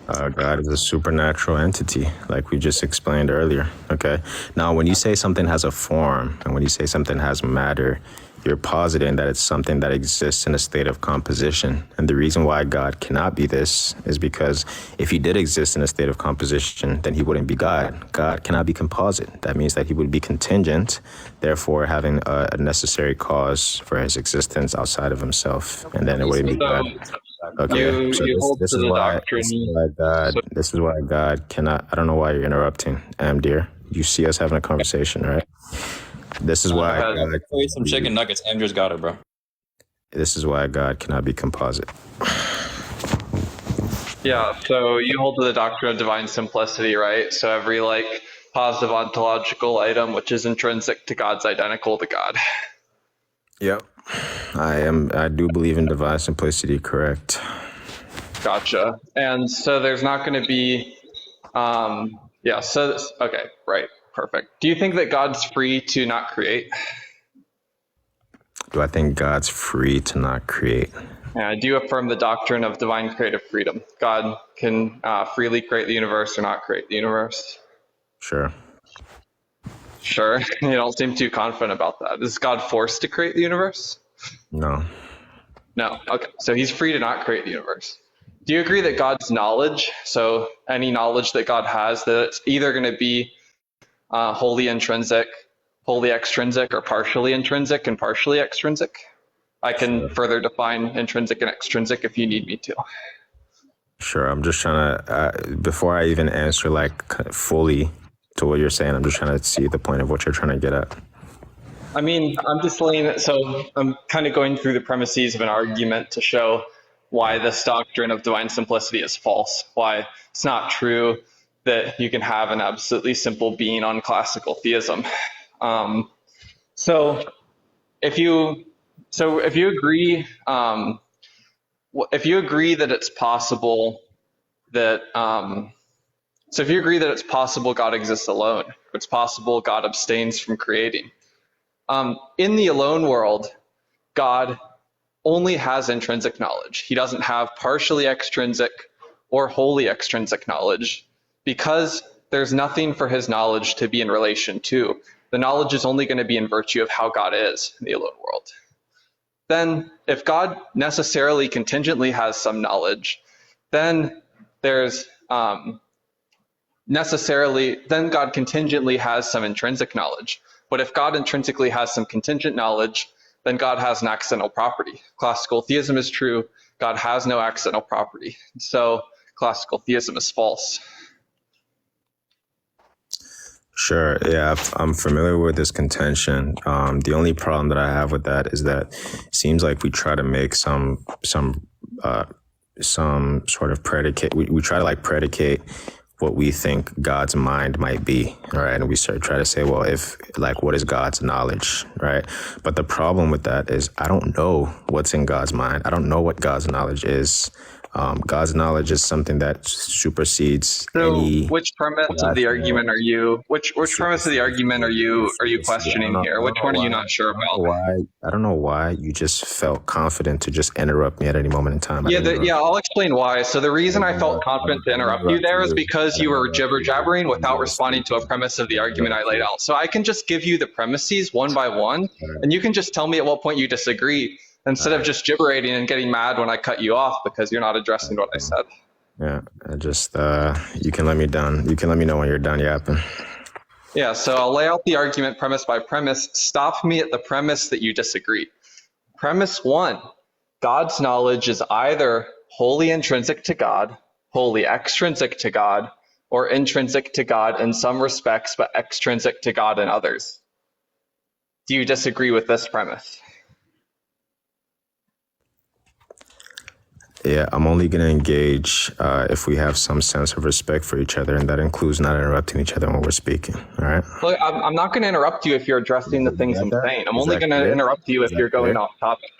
God is a supernatural entity, like we just explained earlier. Okay. Now, when you say something has a form and when you say something has matter, you're positing that it's something that exists in a state of composition. And the reason why God cannot be this is because if he did exist in a state of composition, then he wouldn't be God. God cannot be composite. That means that he would be contingent, therefore having a necessary cause for his existence outside of himself. And then it wouldn't be God. Okay, this is why God cannot. I don't know why you're interrupting, dear. You see us having a conversation, right? This is why God, some chicken nuggets. Andrew's got it, bro. This is why God cannot be composite. Yeah, so you hold to the doctrine of divine simplicity, right? So every positive ontological item which is intrinsic to God's identical to God. Yep. I do believe in divine simplicity, correct. Gotcha. And so there's not going to be, yeah, so, okay, right, perfect. Do you think that God's free to not create? Do I think God's free to not create? I do affirm the doctrine of divine creative freedom. God can freely create the universe or not create the universe. Sure. Sure. You don't seem too confident about that. Is God forced to create the universe? No. No. Okay. So he's free to not create the universe. Do you agree that God's knowledge, so any knowledge that God has, that it's either going to be wholly intrinsic, wholly extrinsic, or partially intrinsic and partially extrinsic? I can further define intrinsic and extrinsic if you need me to. Sure. I'm just trying to, before I even answer like fully to what you're saying, I'm just trying to see the point of what you're trying to get at. I mean, I'm just laying it, so I'm kind of going through the premises of an argument to show why this doctrine of divine simplicity is false, why it's not true that you can have an absolutely simple being on classical theism. So if you agree, if you agree that it's possible that so if you agree that it's possible God exists alone, or it's possible God abstains from creating. In the alone world, God only has intrinsic knowledge. He doesn't have partially extrinsic or wholly extrinsic knowledge because there's nothing for his knowledge to be in relation to. The knowledge is only going to be in virtue of how God is in the alone world. Then if God necessarily contingently has some knowledge, then there's then God contingently has some intrinsic knowledge. But if God intrinsically has some contingent knowledge, then God has an accidental property. Classical theism is true. God has no accidental property. So classical theism is false. Sure. Yeah, I'm familiar with this contention. The only problem that I have with that is that it seems like we try to make some sort of predicate. We try to like predicate what we think God's mind might be, right? And we try to say, well, if like, what is God's knowledge, right? But the problem with that is I don't know what's in God's mind. I don't know what God's knowledge is. God's knowledge is something that supersedes any. Which premise of the argument are you? Which premise of the argument are you questioning here? Which one are you not sure about? I don't know why you just felt confident to just interrupt me at any moment in time. Yeah, I'll explain why. So the reason I felt confident to interrupt you there is because you were jibber jabbering without responding to a premise of the argument I laid out. So I can just give you the premises one by one, and you can just tell me at what point you disagree, instead of just gibberating and getting mad when I cut you off because you're not addressing what I said. Yeah, I just you can let me done. You can let me know when you're done yapping. Yeah, so I'll lay out the argument premise by premise. Stop me at the premise that you disagree. Premise one, God's knowledge is either wholly intrinsic to God, wholly extrinsic to God, or intrinsic to God in some respects, but extrinsic to God in others. Do you disagree with this premise? Yeah, I'm only going to engage if we have some sense of respect for each other, and that includes not interrupting each other when we're speaking. All right. Look, I'm not going to interrupt you if you're addressing the things I'm saying. I'm only going to interrupt you if you're going off topic.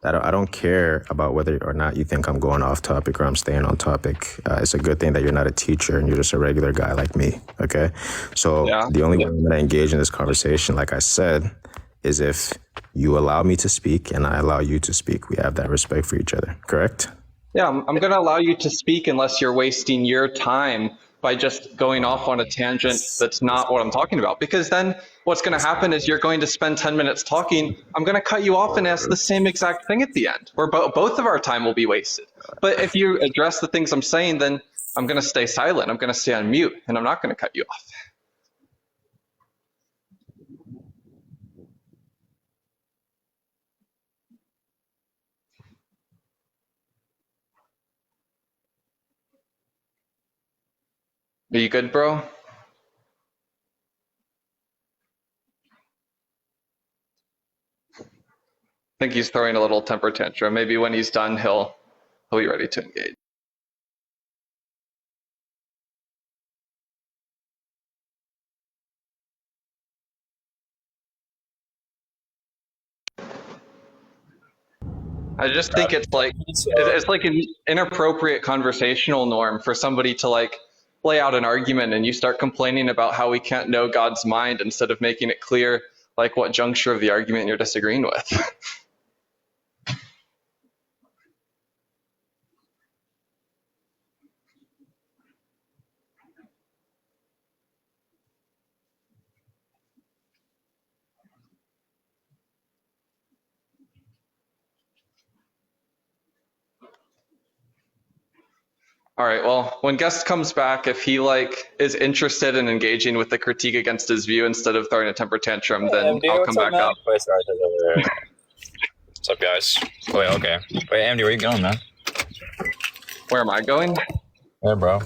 I don't care about whether or not you think I'm going off topic or I'm staying on topic. It's a good thing that you're not a teacher and you're just a regular guy like me. Okay. So the only way I'm going to engage in this conversation, like I said, is if you allow me to speak and I allow you to speak. We have that respect for each other, correct? Yeah, I'm going to allow you to speak unless you're wasting your time by just going off on a tangent that's not what I'm talking about. Because then what's going to happen is you're going to spend 10 minutes talking. I'm going to cut you off and ask the same exact thing at the end, where both of our time will be wasted. But if you address the things I'm saying, then I'm going to stay silent. I'm going to stay on mute, and I'm not going to cut you off. Are you good, bro? I think he's throwing a little temper tantrum. Maybe when he's done, he'll be ready to engage. I just think it's like it's like an inappropriate conversational norm for somebody to like lay out an argument and you start complaining about how we can't know God's mind instead of making it clear like what juncture of the argument you're disagreeing with. All right, well, when Guest comes back, if he like is interested in engaging with the critique against his view instead of throwing a temper tantrum, then AMD, I'll what's come up, back man? up. Wait, sorry, over there. What's up, guys? Wait, okay. Wait, AMD, where you going, man? Where am I going? Yeah, bro. All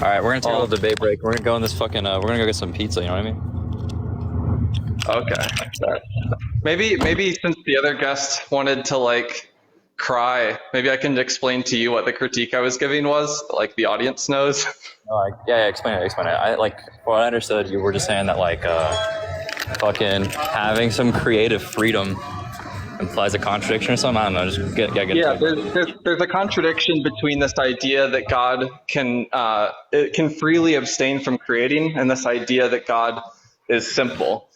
right, we're gonna take a little debate break. We're gonna go in this fucking. We're gonna go get some pizza. You know what I mean? Okay. Maybe since the other guest wanted to like cry, maybe I can explain to you what the critique I was giving was, like the audience knows. Yeah, explain it. I like. Well, I understood you were just saying that like, fucking having some creative freedom implies a contradiction or something. I don't know. Just get. Yeah, there's a contradiction between this idea that God can freely abstain from creating and this idea that God is simple.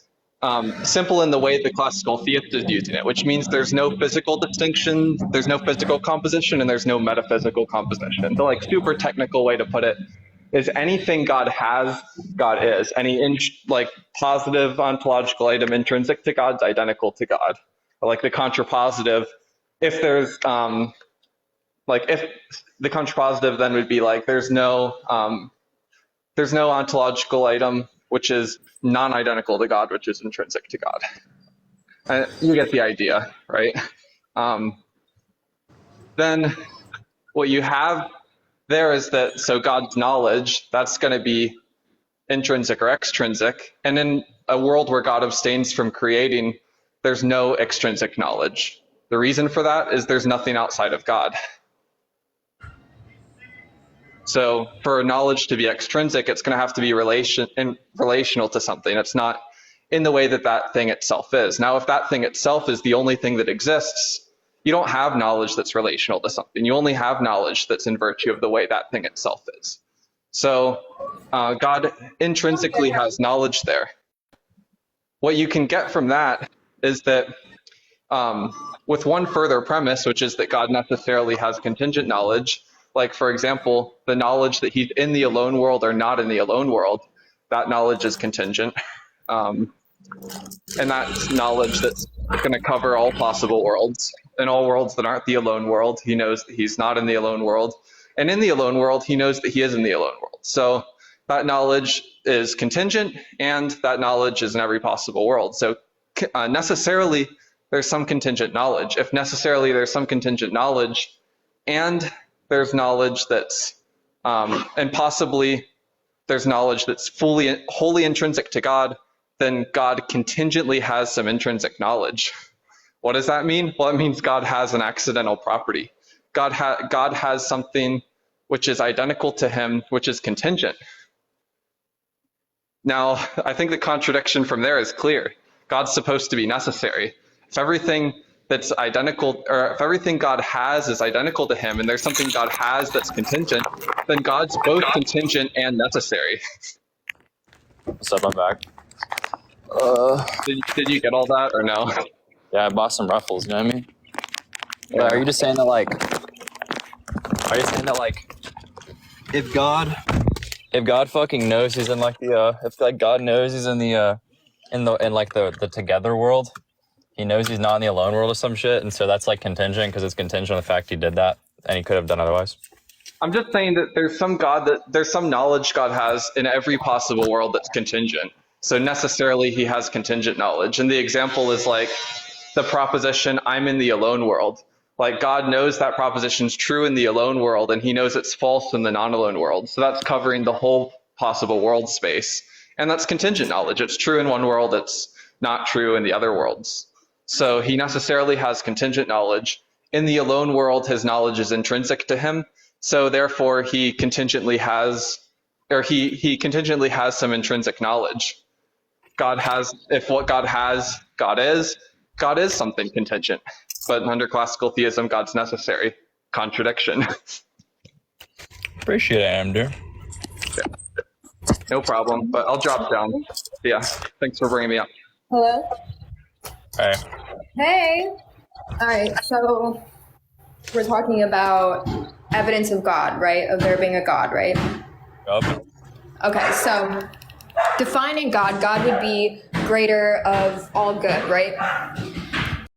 Simple in the way the classical theist is using it, which means there's no physical distinction, there's no physical composition, and there's no metaphysical composition. The like super technical way to put it is anything God has, God is. Any like positive ontological item intrinsic to God's identical to God. Or like the contrapositive, if there's like if the contrapositive then would be like there's no ontological item which is non-identical to God, which is intrinsic to God. You get the idea, right? Then what you have there is that, so God's knowledge, that's going to be intrinsic or extrinsic. And in a world where God abstains from creating, there's no extrinsic knowledge. The reason for that is there's nothing outside of God. So for knowledge to be extrinsic, it's going to have to be relational to something. It's not in the way that that thing itself is. Now, if that thing itself is the only thing that exists, you don't have knowledge that's relational to something. You only have knowledge that's in virtue of the way that thing itself is. So God intrinsically has knowledge there. What you can get from that is that with one further premise, which is that God necessarily has contingent knowledge, like, for example, the knowledge that he's in the alone world or not in the alone world, that knowledge is contingent. And that's knowledge that's going to cover all possible worlds. In all worlds that aren't the alone world, he knows that he's not in the alone world. And in the alone world, he knows that he is in the alone world. So that knowledge is contingent, and that knowledge is in every possible world. So necessarily, there's some contingent knowledge. If necessarily there's some contingent knowledge, and there's knowledge that's, and possibly there's knowledge that's wholly intrinsic to God, then God contingently has some intrinsic knowledge. What does that mean? Well, it means God has an accidental property. God has something which is identical to him, which is contingent. Now, I think the contradiction from there is clear. God's supposed to be necessary. If everything that's identical, or if everything God has is identical to him, and there's something God has that's contingent, then God's both contingent and necessary. What's up? I'm back. Did you get all that or no? Yeah, I bought some Ruffles. You know what I mean? Yeah. Are you just saying that like? Are you saying that like? If God fucking knows he's in like the if like God knows he's in the in like the together world, he knows he's not in the alone world or some shit, and so that's like contingent because it's contingent on the fact he did that and he could have done otherwise. I'm just saying that there's some knowledge God has in every possible world that's contingent. So necessarily he has contingent knowledge. And the example is like the proposition, I'm in the alone world. Like God knows that proposition's true in the alone world, and he knows it's false in the non-alone world. So that's covering the whole possible world space. And that's contingent knowledge. It's true in one world, it's not true in the other worlds. So he necessarily has contingent knowledge. In the alone world, his knowledge is intrinsic to him. So therefore he contingently has some intrinsic knowledge. If what God has, God is something contingent. but under classical theism, God's necessary. Contradiction. Appreciate it, Amder. No problem, but I'll drop down. Yeah, thanks for bringing me up. Hello? Hey. Hey! Alright, so we're talking about evidence of God, right? Of there being a God, right? Yup. Okay, so defining God, God would be greater of all good, right?